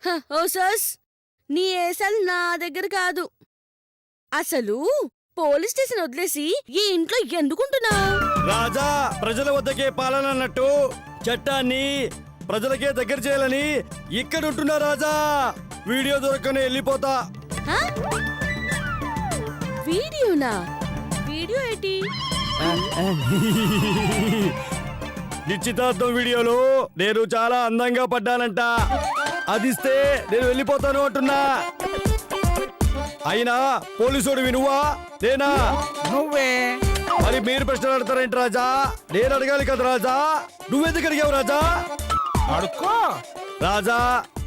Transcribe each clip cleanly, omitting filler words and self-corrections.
ఓ సస్, నీ ఏసలు నా దగ్గర కాదు. అసలు పోలీస్ స్టేషన్ వదిలేసి ఈ ఇంట్లో ఎందుకుంటున్నావు? రాజా ప్రజల వద్దకే పాలన అన్నట్టు చట్టాన్ని ప్రజలకే దగ్గర చేయాలని ఇక్కడ ఉంటున్నా రాజా. వీడియో దొరకనే వెళ్ళిపోతా. వీడియోనా? వీడియో ఏంటి? నిశ్చితార్థం వీడియోలో నేను చాలా అందంగా పడ్డానంట. అదిస్తే నేను వెళ్ళిపోతాను అంటున్నా. అయినా పోలీసుడు నువ్వా నేనా? నువ్వే. మరి మీరు ప్రశ్నలు అడతారేంటి రాజా? నేను అడగాలి కదా రాజా. నువ్వెందుకు అడిగావు రాజా? అడుక్కో రాజా,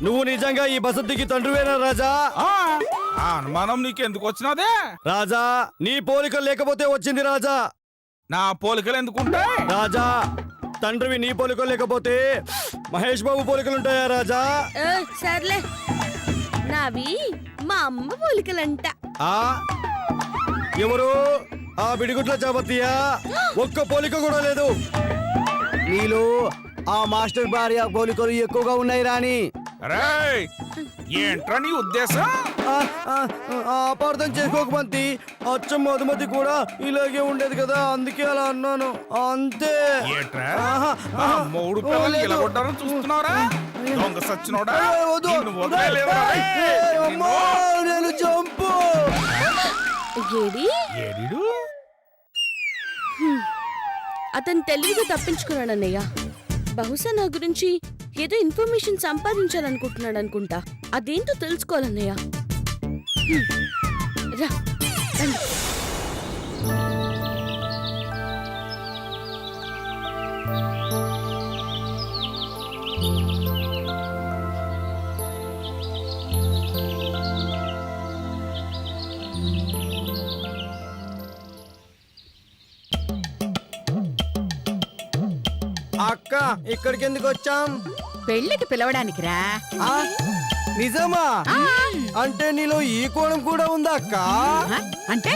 నువ్వు నిజంగా ఈ బసంతికి తండ్రివేనా రాజా? ఆ అనుమానం నీకెందుకు వచ్చినదే? రాజా, నీ పోలికలు లేకపోతే వచ్చింది రాజా. నా పోలికలు ఎందుకుంటాయి రాజా? తండ్రివి నీ పోలికలు లేకపోతే మహేష్ బాబు పోలికలుంటాయా రాజా? సర్లే, నావి మా అమ్మ పోలికలంట. ఆ ఎవరు? ఆ బిడిగుట్ల చాపత్తియా? ఒక్క పోలిక కూడా లేదు. నీలో ఆ మాస్టర్ భార్య పోలికలు ఎక్కువగా ఉన్నాయి రాని. రేయ్, ఏంట్రా నీ ఉద్దేశం? అపార్థం చేసుకోకమంతి. అచ్చం మధుమతి కూడా ఇలాగే ఉండేది కదా, అందుకే అలా అన్నాను అంతే. ఏంట్రా మూడు పిల్లలు ఇలా కొట్టారని చూస్తున్నారా? దొంగ సచ్చినోడా, నిన్ను వదిలేయలేదురా. నేను చంపు. ఏడీడు? అతను తెలివిగా తప్పించుకున్నాడన్నయ్య. బహుశా నా గురించి ఏదో ఇన్ఫర్మేషన్ సంపాదించాలనుకుంటున్నాడు అనుకుంటా. అదేంటో తెలుసుకోవాలన్నయ్య. రా రండి. అక్క, ఇక్కడికి ఎందుకు వచ్చాం? పెళ్లికి పిలవడానికి రా. నిజమా? అంటే నీలో ఈ కోణం కూడా ఉందా అక్క? అంటే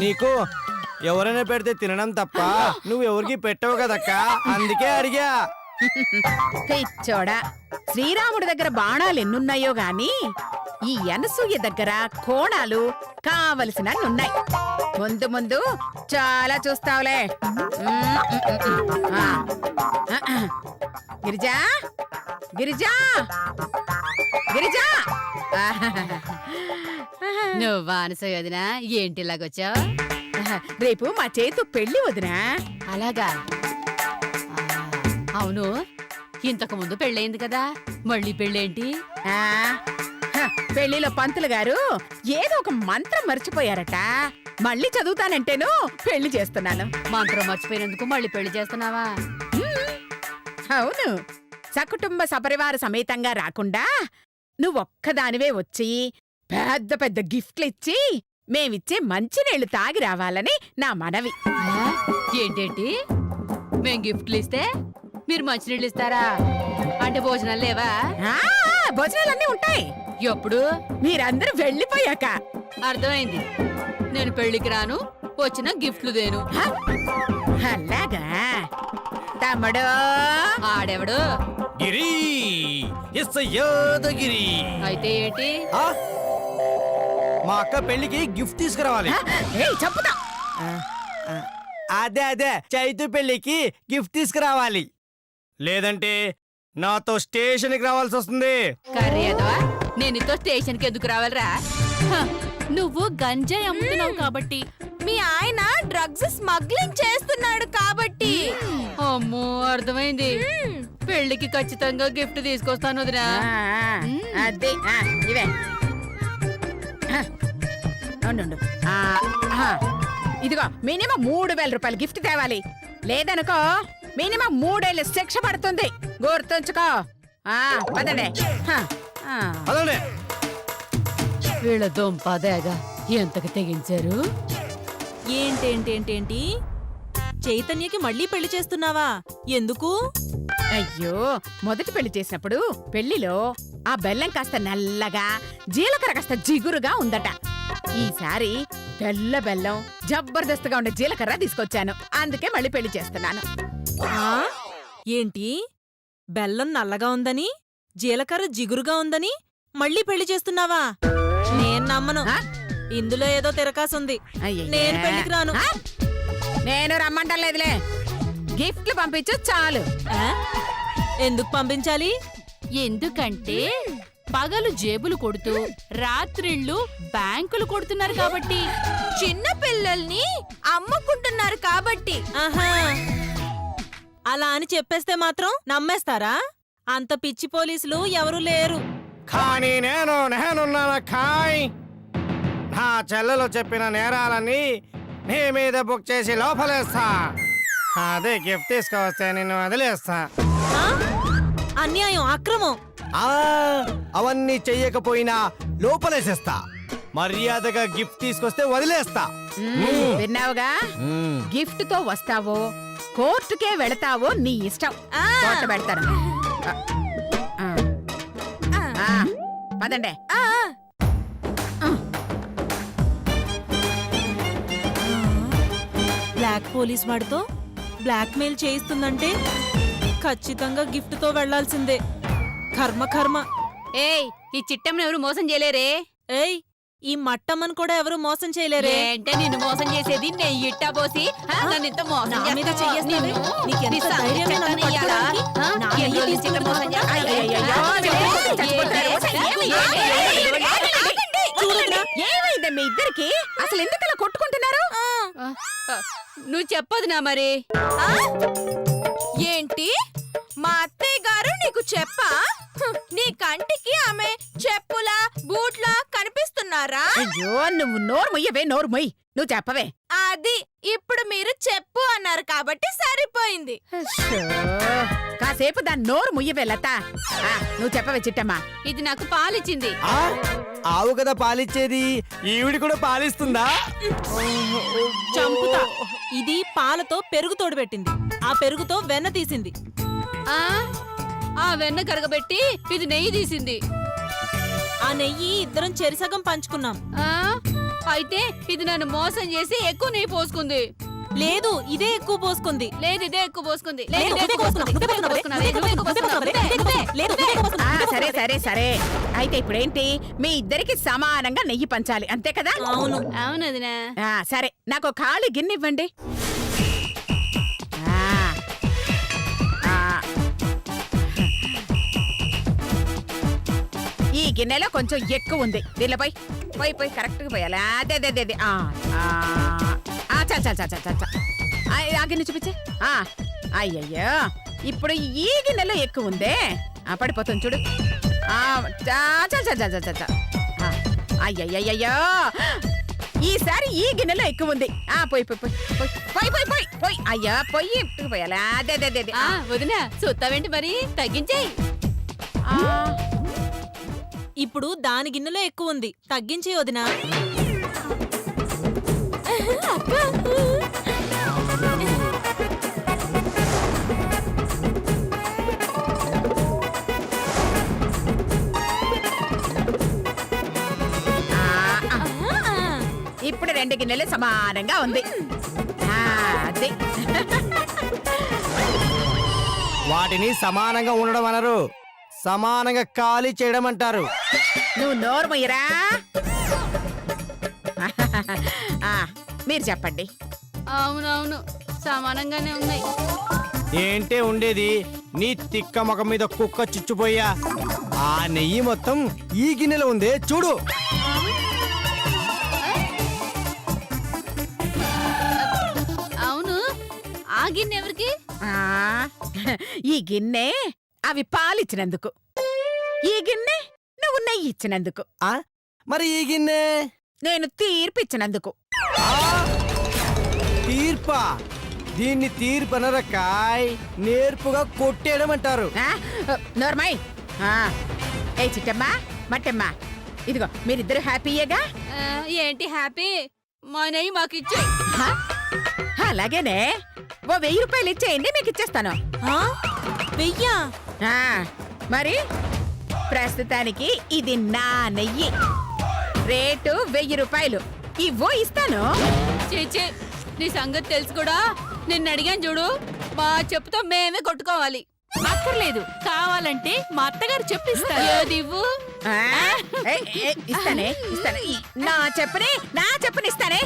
నీకు ఎవరైనా పెడితే తినడం తప్ప నువ్వు ఎవరికి పెట్టవు కదక్క, అందుకే అడిగా. పిచ్చోడా, శ్రీరాముడి దగ్గర బాణాలు ఎన్నున్నాయో గాని ఈ అనసూయ దగ్గర కోణాలు కావలసినన్నున్నాయి. ముందు ముందు చాలా చూస్తావులే. గిరిజా, గిరిజా, గిరిజా. నువ్వా అనసూయ వదినా? ఏంటి ఇలాగొచ్చావు? రేపు మా చేతు పెళ్లి వదినా. అలాగా? అవును, ఇంతకు ముందు పెళ్ళయింది కదా, మళ్ళీ పెళ్ళేంటి? పెళ్లిలో పంతులు గారు ఏదో ఒక మంత్రం మర్చిపోయారట. మళ్ళీ చదువుతానంటేను పెళ్లి చేస్తున్నాను. మంత్రం మర్చిపోయినందుకు మళ్ళీ పెళ్లి చేస్తున్నావా? అవును, సకుటుంబ సపరివార సమేతంగా రాకుండా నువ్వొక్కదానివే వచ్చి పెద్ద పెద్ద గిఫ్ట్లు ఇచ్చి మేమిచ్చే మంచినీళ్లు తాగి రావాలని నా మనవి. ఏంటేంటి? మేం గిఫ్ట్లు ఇస్తే మీరు మంచినీళ్ళు ఇస్తారా? అంటే భోజనాలు లేవా? భోజనాలన్నీ ఉంటాయి. ఎప్పుడు? మీరందరూ వెళ్ళిపోయాక. అర్థమైంది. నేను పెళ్లికి రాను, వచ్చిన గిఫ్ట్లు దేను. అలాగా తమ్ముడు? ఆడెవడు? గిరి, ఎస్ యాదగిరి. అయితే ఏంటి? మా అక్క పెళ్లికి గిఫ్ట్ తీసుకురావాలి. చెప్పుతా. అదే చైతు పెళ్లికి గిఫ్ట్ తీసుకురావాలి, లేదంటే నాతో స్టేషన్కి రావాల్సి వస్తుంది. కర్రేదవా, నేను నీతో స్టేషన్కి ఎందుకు రావాలరా? నువ్వు గంజాయి అమ్ముతున్నావు కాబట్టి, మీ ఆయన డ్రగ్స్ స్మగ్లింగ్ చేస్తున్నాడు కాబట్టి. అమ్మో, అర్థమైంది. పెళ్లికి ఖచ్చితంగా గిఫ్ట్ తీసుకొస్తాను వదినా. అదే ఇవే. ఇదిగో మినిమం 3000 రూపాయలు గిఫ్ట్ తేవాలి. లేదనుకో మినిమం 3 ఏళ్ళ శిక్ష పడుతుంది, గుర్తుంచుకో. పదండి. వీళ్ళ దొంపదేగా ఎంతకు తెగించారు? ఏంటేంటేంటేంటి? చైతన్యకి మళ్ళీ పెళ్లి చేస్తున్నావా? ఎందుకు? అయ్యో, మొదటి పెళ్లి చేసినప్పుడు పెళ్లిలో ఆ బెల్లం కాస్త నల్లగా, జీలకర్ర కాస్త జిగురుగా ఉందట. ఈసారి తెల్ల బెల్లం, జబర్దస్త్గా ఉండే జీలకర్ర తీసుకొచ్చాను. అందుకే మళ్ళీ పెళ్లి చేస్తున్నాను. ఏంటి? బెల్లం నల్లగా ఉందని జీలకర్ర జిగురుగా ఉందని మళ్ళీ పెళ్లి చేస్తున్నావా? నేను నమ్మను. ఆ? ఇందులో ఏదో తిరకాసుంది. అయ్యయ్యే. నేను పెళ్లికి రాను. ఆ? నేను రమ్మంటలేదులే, గిఫ్ట్లు పంపించు చాలు. ఆ? ఎందుకు పంపించాలి? ఎందుకంటే పగలు జేబులు కొడుతూ రాత్రిళ్ళు బ్యాంకులు కొడుతున్నారు కాబట్టి. చిన్న పిల్లల్ని అమ్ముకుంటున్నారు కాబట్టి. ఆహా, అలా అని చెప్పేస్తే మాత్రం నమ్మేస్తారా? అంత పిచ్చి పోలీసులు ఎవరూ లేరు. కానీ నేనున్నాను ఖాయ్. నా చెల్లెలు చెప్పిన నేరాలన్నీ నీ మీద బుక్ చేసి లోపలేస్తా. అదే గిఫ్ట్ తీసుకొస్తే నిన్ను వదిలేస్తా. ఆ? అన్యాయం, అక్రమం. అవన్నీ చెయ్యకపోయినా లోపలేసేస్తా. మర్యాదగా గిఫ్ట్ తీసుకొస్తే వదిలేస్తా. విన్నావుగా, గిఫ్ట్ తో వస్తావో కోర్టుకే వెళతావో నీ ఇష్టం. కోర్టు పెడతాను. పదండే. బ్లాక్ పోలీస్ వాడితో బ్లాక్ మెయిల్ చేయిస్తుందంటే ఖచ్చితంగా గిఫ్ట్ తో వెళ్లాల్సిందే. కర్మ కర్మ. ఏయ్, ఈ చిట్టమ్మని ఎవరు మోసం చేయలేరే? ఏయ్, ఈ మట్టమ్మను కూడా ఎవరు మోసం చేయలేరే. ఏంటే నిన్ను మోసం చేసేది? నెయ్యి ఇట్టా పోసి నన్ను ఇంత మోసం నా మీద చేస్తావా? చెయ్యేస్తావే? నిన్ను నీకెంత నీ సంగతి ధైర్యమే నన్ను చెప్తాను ఇయ్యాలా? పట్టుకోవడానికి? ఆ? నా ఎన్ని నెయ్యి రోజులు చిట్టం మోసం తీసుకుంటున్నావా? ఏమైంది మీ ఇద్దరికి? అసలు ఎందుకు అలా కొట్టుకుంటున్నారు? నువ్వు చెప్పదు నా మరి. ఏంటి మా అత్తయ్య గారు నీకు చెప్పా? నీ కంటికి ఆమె చెప్పులా బూట్లా కనిపిస్తున్నారా? అయ్యో, నువ్వు నోరు మొయ్యవే, నోరు మొయ్యి. నువ్వు చెప్పవే. అది ఇప్పుడు మీరు చెప్పు అన్నారు కాబట్టి సరిపోయింది. అశ్శో, కాసేపు దాని నోరు ముయ్యవే లత. నువ్వు చెప్పవే చిట్టమ్మా. ఇది నాకు పాలిచ్చింది. ఆవు కదా పాలిచ్చేది, ఈవిడి కూడా పాలిస్తుందా? చంపుతా. ఇది పాలతో పెరుగు తోడుపెట్టింది. ఆ పెరుగుతో వెన్న తీసింది. ఆ ఆ వెన్న కరగబెట్టి ఇది నెయ్యి తీసింది. ఆ నెయ్యి ఇద్దరం చెరిసగం పంచుకున్నాం. ఆ అయితే ఇది నన్ను మోసం చేసి ఎక్కువ నెయ్యి పోసుకుంది. లేదు, ఇదే ఎక్కువ పోసుకుంది. లేదు, ఇదే ఎక్కువ పోసుకుంది. లేదు, ఇదే నువ్వే ఎక్కువ పోసుకున్నావు. పోసుకుంది. నువ్వే పోసుకున్నావు. నువ్వే ఎక్కువ పోసుకున్నావు. లేదు, నువ్వే ఎక్కువ పోసుకున్నావు. సరే సరే సరే, అయితే ఇప్పుడేంటి, మీ ఇద్దరికి సమానంగా నెయ్యి పంచాలి, అంతే కదా? అవును. అవును వదినా. సరే, నాకు ఖాళీ గిన్నె ఇవ్వండి. ఆ, ఆ. ఈ గిన్నెలో కొంచెం ఎక్కువ ఉంది. దీనిలో పోయి పోయి పోయి కరెక్ట్గా పోయాలి. అదే అదే అదే అదే. చాలు చాలు చాలు చాలు చాలు. ఆ గిన్నె చూపించే. అయ్యయ్యో, ఇప్పుడు ఈ గిన్నెలో ఎక్కువ ఉందే. పడిపోతుంది చూడు. చాలు చాలు చాలు చాలు చాలు. అయ్యయ్యయ్యో, ఈసారి ఈ గిన్నెలో ఎక్కువ ఉంది. పోయి పోయి పోయి పోయి పోయి పోయి పోయి పోయి. అయ్యా, పొయ్యి పోయాలి. అదే అదే అదే అదే. వదినా చూస్తావేంటి మరి? తగ్గించేయి. ఇప్పుడు దాని గిన్నెలో ఎక్కువ ఉంది. తగ్గించే వదినా. ఇప్పుడు 2 గిన్నెలు సమానంగా ఉంది. అదే. వాటిని సమానంగా ఉండడం అనరు, సమానంగా ఖాళీ చేయడం అంటారు. నువ్వు నోరు మొయ్యరా. మీరు చెప్పండి. అవునవును, సమానంగానే ఉన్నాయి. ఏంటే ఉండేది, నీ తిక్క ముఖం మీద కుక్క చిచ్చుపోయా. ఆ నెయ్యి మొత్తం ఈ గిన్నెలో ఉందే చూడు. అవును, ఆ గిన్నె ఎవరికి? ఈ గిన్నె అవి పాలిచ్చినందుకు, ఈ గిన్నె నువ్వు నెయ్యి ఇచ్చినందుకు, మరి ఈ గిన్నె నేను తీర్పిచ్చినందుకు. తీర్పా? దీన్ని తీర్పనరకాయ్, నేర్పుగా కొట్టేయడం అంటారు. నోర్మై. ఏ చిట్టమ్మా, మట్టమ్మా, ఇదిగో మీరిద్దరు హ్యాపీయేగా? ఏంటి హ్యాపీ? మా నెయ్యి మాకు ఇచ్చే. అలాగేనే, ఓ 1000 రూపాయలు ఇచ్చేయండి, మీకు ఇచ్చేస్తాను. 1000? మరి ప్రస్తుతానికి ఇది నా నెయ్యి, రేటు 1000 రూపాయలు. ఇవ్వో ఇస్తాను. చేచే, నీ సంగతి తెలుసు కూడా. నిన్ను అడిగాను చూడు, మా చెప్పుతో మేమే కొట్టుకోవాలి. అక్క అక్కర్లేదు, కావాలంటే మా అత్తగారు చెప్పిస్తారు. ఏదివ్వు. ఆ? ఇస్తానే నా చెప్పని ఇస్తానే.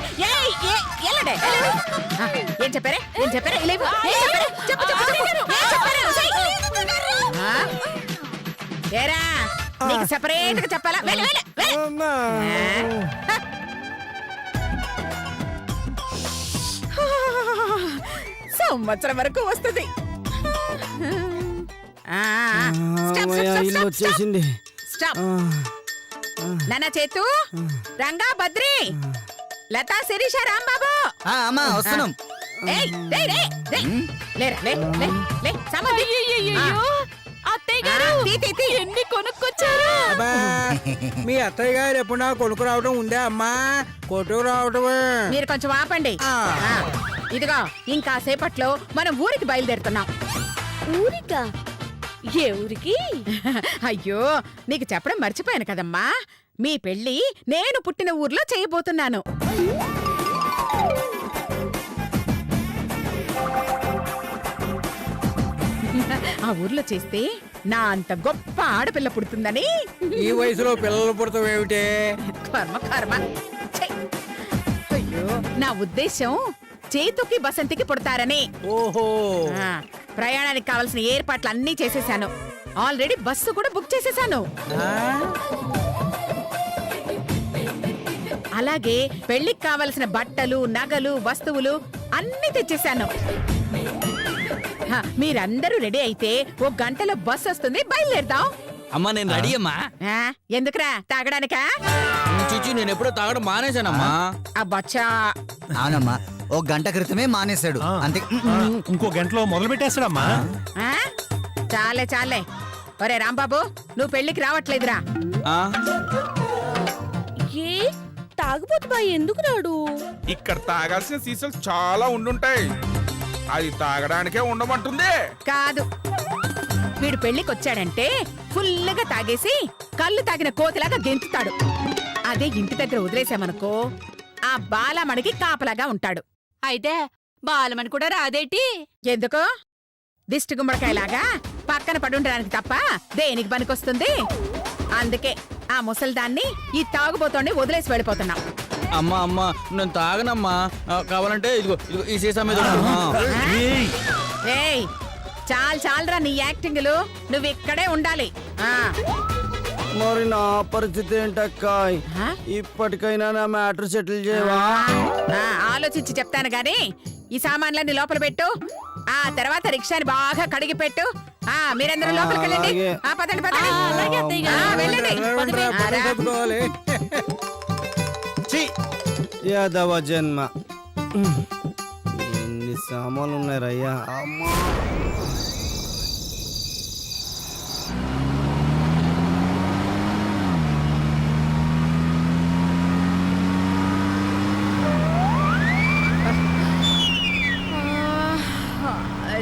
ఎల్లడే ఏం చెప్పారే లేవు. చెప్పు ఏరా నీకు సెపరేట్ గా చెప్పాలా? వెళ్ళు. అమ్మా. సంవత్సరం వరకు వస్తుంది. ఇల్లు వచ్చేసింది. స్టాప్. నాన్న చేతు, రంగా, బద్రి, లతా, శిరీష, రాంబాబు. అమ్మా వస్తున్నాం. ఏయ్, రేయ్, రేయ్, రేయ్. లేరా, లే, సామాన్ తీ. అయ్యయ్యయ్యో, అత్తయ్య గారు తీ. ఎన్ని కొనుక్కొచ్చారు. మీ అత్తయ్య గారు ఎప్పుడు నా కొడుకు రావడం ఉందే అమ్మా, కొట్టుకు రావడమే. మీరు కొంచెం ఆపండి. ఆ. ఇదిగో ఇంకా సేపట్లో మనం ఊరికి బయలుదేరుతున్నాం. ఊరికా? ఏ ఊరికి? అయ్యో నీకు చెప్పడం మర్చిపోయాను కదమ్మా, మీ పెళ్లి నేను పుట్టిన ఊర్లో చేయబోతున్నాను. ఆ ఊర్లో చేస్తే నా అంత గొప్ప ఆడపిల్ల పుడుతుందని. ఈ వయసులో పిల్లలు పుడతాం ఏమిటే? కర్మ ఛీ! అయ్యో నా ఉద్దేశం చేతుకి బసంతికి పుడతారని. ఓహో, ఆ, ప్రయాణానికి కావలసిన ఏర్పాట్లు అన్నీ చేసేశాను. ఆల్రెడీ బస్సు కూడా బుక్ చేసేశాను. ఆ? అలాగే పెళ్లికి కావలసిన బట్టలు, నగలు, వస్తువులు అన్నీ తెచ్చేశాను. మీరందరూ రెడీ అయితే ఓ గంటలో బస్ వస్తుంది, బయలుదేరుదాం. అమ్మా నేను రెడీ అమ్మా. ఆ, ఎందుకురా? తాగడానికా? చిచి నేను ఎప్పుడో తాగడం మానేశానమ్మా. అబ్బచ్చా, అవునమ్మా, ఓ గంట క్రితమే మానేశాడు అంతే. ఇంకో గంటలో మొదలు పెట్టేస్తాడమ్మా. ఆ? చాలే. ఒరే రాంబాబు, నువ్వు పెళ్లికి రావట్లేదురా? ఆ? ఏ తాగుబోతు బాయ్ ఎందుకు రాడు? ఇక్కడ తాగాల్సిన సీసాలు చాలా ఉండుంటాయి, అది తాగడానికే ఉండమంటుంది. కాదు, వీడు పెళ్లికొచ్చాడంటే ఫుల్లుగా తాగేసి కళ్ళు తాగిన కోతిలాగా గెంతుతాడు. అదే ఇంటి దగ్గర వదిలేసామనుకో ఆ బాలమణికి కాపలాగా ఉంటాడు. అయితే బాలమని కూడా రాదేటి? ఎందుకు? దిష్టి గుమ్మడికాయలాగా పక్కన పడుండడానికి తప్ప దేనికి పనికొస్తుంది? అందుకే ఆ ముసల్దాన్ని ఈ తాగుబోతోండి వదిలేసి వెళ్ళిపోతున్నాం. అమ్మా నేను తాగనమ్మా. కావాలంటే ఇదిగో ఈ సీసా మీద ఉంచు. ఏయ్, చాలరా నీ యాక్టింగ్లు, నువ్వు ఇక్కడే ఉండాలి. ఆ, మరి నా పరిస్థితి ఏంటక్కాయ్? ఆ? ఇప్పటికైనా నా మ్యాటర్ సెటిల్ చేయవా? ఆ, ఆలోచించి చెప్తాను గాని ఈ సామాన్లన్నీ లోపల పెట్టు. ఆ తర్వాత రిక్షాని బాగా కడిగి పెట్టు. ఆ, మీరందరూ లోపలికి వెళ్ళండి. అలాగే. పదండి. అలాగే అత్తయ్య గారు. ఆ, వెళ్ళండి. రా, పని రా. కట్టుకోవాలి. యాదవ జన్మ. ఎన్ని సామాన్లు ఉన్నాయి రయ్యా. అమ్మా.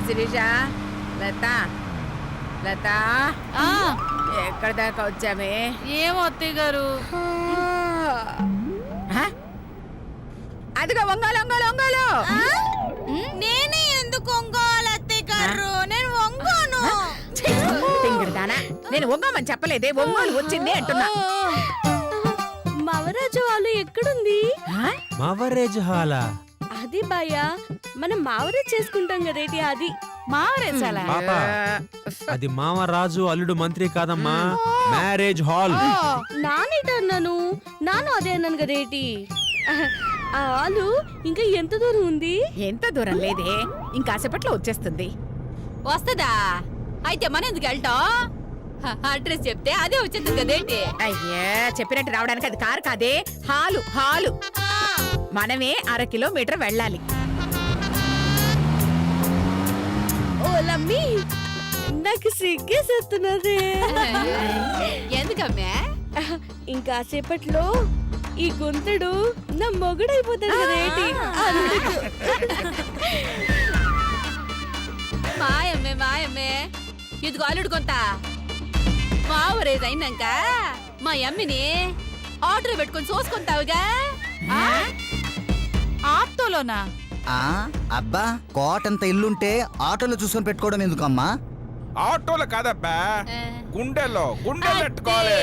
శిరీష, లత ఆ, ఎక్కడ దాకా వచ్చామే? ఏమో అత్తయ్య గారు. ఆ? అదిగో ఒంగోలు. నేనే ఎందుకు వంగోవాలి అత్తయ్య గారు? నేను వంగోను. తింగిరిదానా, నేను ఒంగోమని చెప్పలేదే, ఒంగోలు వచ్చింది అంటున్నా. మవరాజు వాళ్ళు ఎక్కడుంది? ఆ? మవరేజ్ హాలా? అది భయ, మనం మావరే చేసుకుంటాం కదేటి అది. మావరేసాలా? పాప, అది మామరాజు అల్లుడు మంత్రి కాదమ్మా, మ్యారేజ్ హాల్. నానేటన్నాను, నాను అదే అన్నాను కదేటి. ఆ ఆలు ఇంకా ఎంత దూరం ఉంది? ఎంత దూరం లేదే, ఇంకాసేపట్లో వచ్చేస్తుంది. వస్తదా? అయితే మన ఎందుకు వెళ్తాం? అడ్రస్ చెప్తే అదే వచ్చేది కదేంటి? అయ్యా, చెప్పినట్టు రావడానికి అది కారు కాదే, హాలు. మనమే 1/2 కిలోమీటర్ వెళ్ళాలి. ఓ లమ్మి, నాకు సిగ్గేసేస్తున్నదే. ఎందుకమ్మే? ఇంకా సేపట్లో ఈ గొంతుడు నా మొగుడైపోతాడు కదేటి. అందుకు. మాయమ్మే ఇదిగో అల్లుడు కొంత మావరేజ్ అయినాక మా అమ్మిని ఆర్డర్ పెట్టుకొని చూసుకుంటావుగా. ఆటోలోనా? అబ్బా, కోటంత ఇల్లుంటే ఆటోలో చూసుకొని పెట్టుకోవడం ఎందుకమ్మా? ఆటోలో కాదబ్బా, గుండెల్లో పెట్టుకోవాలి.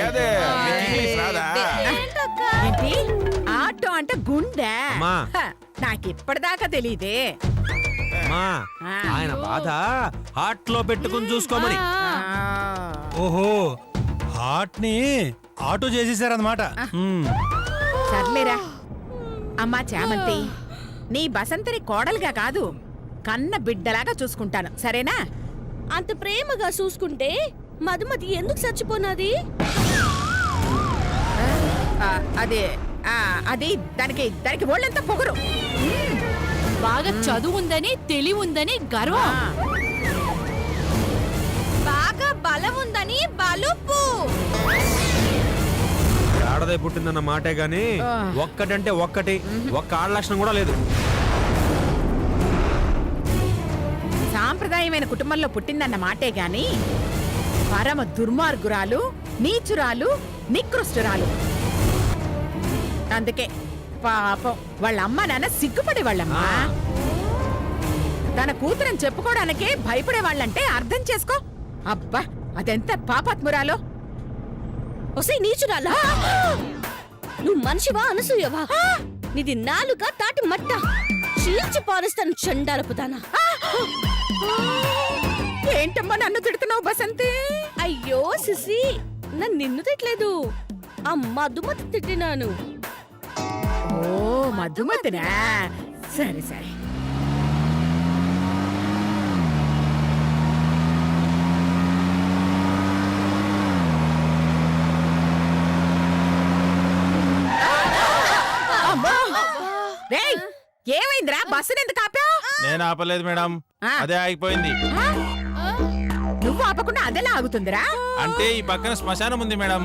ఏదే నీకు ఇంగ్లీష్ రాదా? ఏంటి ఆటో అంటే గుండె అమ్మా. నాకిప్పటిదాకా తెలియదే. అమ్మా, ఆయన బాధ హార్ట్ లో పెట్టుకుని చూసుకోమని. ఓహో హార్ట్ ని ఆటో చేసేసారన్నమాట. సర్లేరా అమ్మా చామంతి, నీ బసంతిని కోడలుగా కాదు కన్న బిడ్డలాగా చూసుకుంటాను, సరేనా? అంత ప్రేమగా చూసుకుంటే మధుమతి ఎందుకు చచ్చిపోనాది? అదే అది దానికి ఒళ్ళంతా పొగరు. బాగా చదువు ఉందని తెలివి ఉందని గర్వం. బాగా బలం ఉందని బలుపు. ఆడదే పుట్టిందన్న మాటే గాని ఒక్కటంటే ఒక్కటి, ఒక్క ఆడ లక్షణం కూడా లేదు. సాంప్రదాయమైన కుటుంబంలో పుట్టిందన్న మాటే గాని పరమ దుర్మార్గురాలు, నీచురాలు, నికృష్టురాలు. అందుకే పాపం వాళ్ళ అమ్మ నాన్న సిగ్గుపడే వాళ్ళమ్మా. తన కూతురని చెప్పుకోవడానికే భయపడే వాళ్ళంటే అర్థం చేసుకో. అబ్బా అదెంత పాపాత్మురాలో. ఒసే నీచురాలా, నువ్వు మనిషివా అనసూయవా? నీది నాలుగా తాటి మట్ట, చీల్చి పారేస్తాను చండాలపుతానా. ఏంటమ్మా నన్ను తిడుతున్నావు బసంతి? అయ్యో సిసి, నన్ను నిన్ను తిట్టలేదు, ఆ మధుమతి తిట్టినాను. ఓ మధుమతినా, సరే సరే. రేయ్, ఏమైందిరా? బస్సుని ఎందుకు ఆపావు? నేను ఆపలేదు మేడం, అదే ఆగిపోయింది. నువ్వు ఆపకుండా అదెలా ఆగుతుందిరా? అంటే ఈ పక్కన శ్మశానం ఉంది మేడం,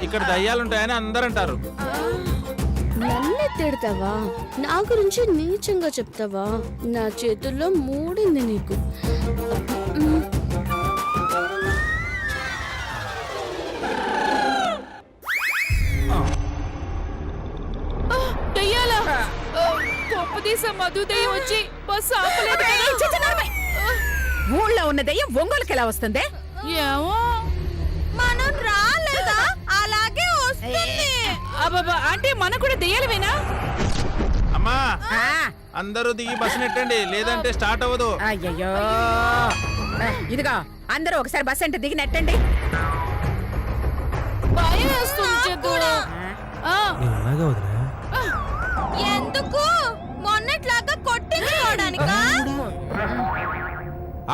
ఇక్కడ దయ్యాలుంటాయని అందరూ అంటారు. నన్నే తిడతావా? నా గురించి నీచంగా చెప్తావా? నా చేతుల్లో మూడింది నీకు. వచ్చి బస్సు ఊళ్ళో ఉన్న దయ్యం ఒంగోలుకి ఎలా వస్తుంది? ఏమో మనం రాలేదా, అలాగే వస్తుంది. అబ్బా, అంటే మనకు కూడా దెయ్యాలమేనా? అమ్మా ఆ, అందరూ దిగి బస్సు నెట్టండి, లేదంటే స్టార్ట్ అవ్వదు. అయ్యయ్యో. ఇదిగో అందరూ ఒకసారి బస్ అంటే దిగి నెట్టండి. భయం వేస్తుంది చెప్పు. అలాగే వదిలే. ఎందుకు? మొన్నట్లాగా కొట్టించుకోవడానికా?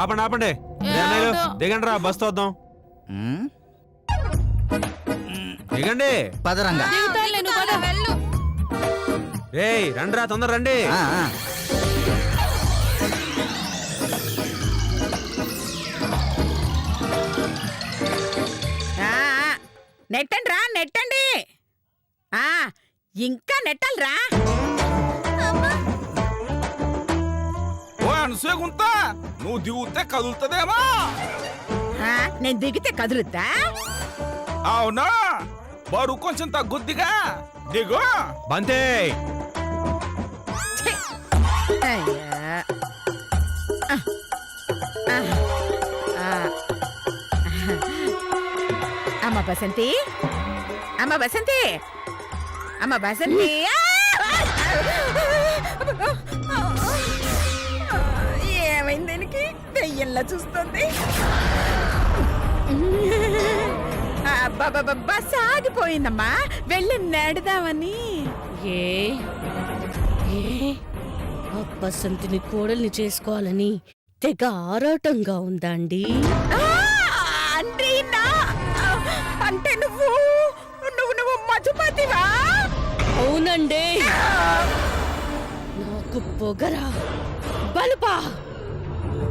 ఆపండి ఆపండి, దిగండి రా, బస్ తోద్దాం. దిగండి. పదరంగా. వెళ్ళు. రేయ్ రండిరా, తొందర రండి. నెట్టండి రా, నెట్టండి. ఇంకా నెట్టాలరా. ఓ అనసూయ గుంత, నువ్వు దిగుతే కదులుతుందేమో. నేను దిగితే కదులుతా? అవునా, బరువు కొంచెం తగ్గుద్దిగా, దిగు. బంతే. ఛీ! అయ్యా. అమ్మ బసంతి, అమ్మ బసంతి, అమ్మ బసంతి. ఏమైంది దీనికి? దెయ్యంలా చూస్తుంది. బస్ ఆగిపోయిందమ్మా, వెళ్ళి నడదామని. ఏ బసంతిని కోడల్ని చేసుకోవాలని తెగ ఆరాటంగా ఉందా అండి? అంటే నువ్వు మధుమతివా? అవునండి. నాకు పొగరా, బలుపా,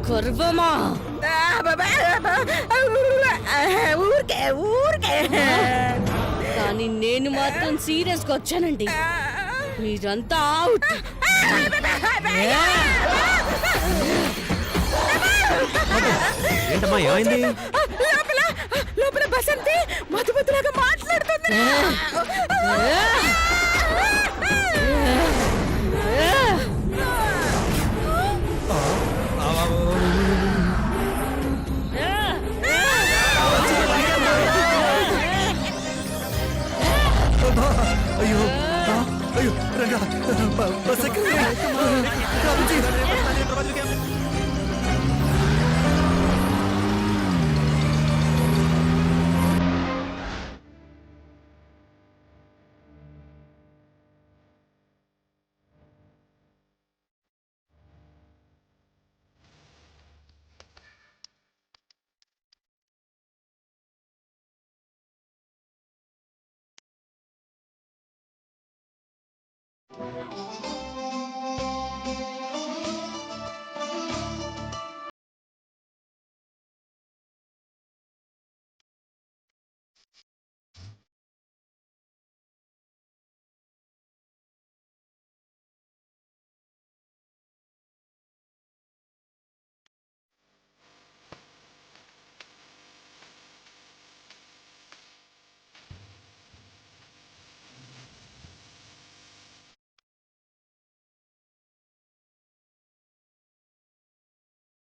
గర్వమా? ఊరికే ఊరికే. కానీ నేను మాత్రం సీరియస్ గా వచ్చానండి. మీరంతా అవుట్. ఏంటమ్మా ఏమైంది? లోపల బసంతి మధుమతిలాగా మాట్లాడుతుంది.